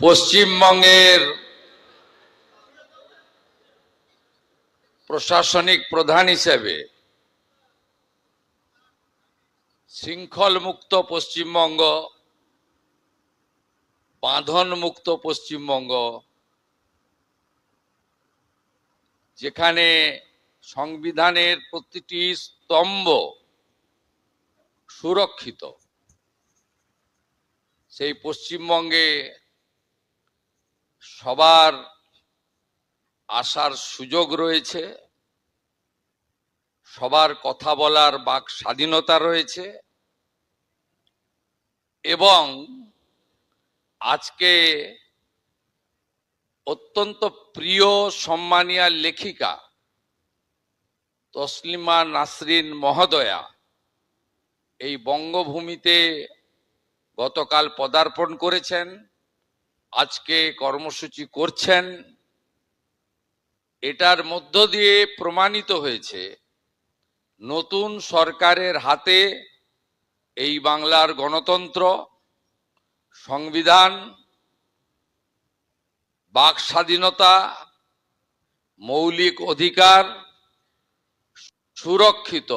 পশ্চিমবঙ্গের প্রশাসনিক প্রধান হিসেবে শৃঙ্খল মুক্ত পশ্চিমবঙ্গ, বাঁধন মুক্ত পশ্চিমবঙ্গ, যেখানে সংবিধানের প্রতিটি স্তম্ভ সুরক্ষিত, সেই পশ্চিমবঙ্গে সবার আসার সুযোগ রয়েছে, সবার কথা বলার বাক স্বাধীনতা রয়েছে এবং আজকে অত্যন্ত প্রিয় সম্মানীয় লেখিকা তসলিমা নাসরিন মহোদয়া এই বঙ্গভূমিতে গতকাল পদার্পণ করেছেন, আজকে কর্মসূচি করছেন। এটার মধ্য দিয়ে প্রমাণিত হয়েছে নতুন সরকারের হাতে এই বাংলার গণতন্ত্র, সংবিধান, বাক স্বাধীনতা, মৌলিক অধিকার সুরক্ষিত।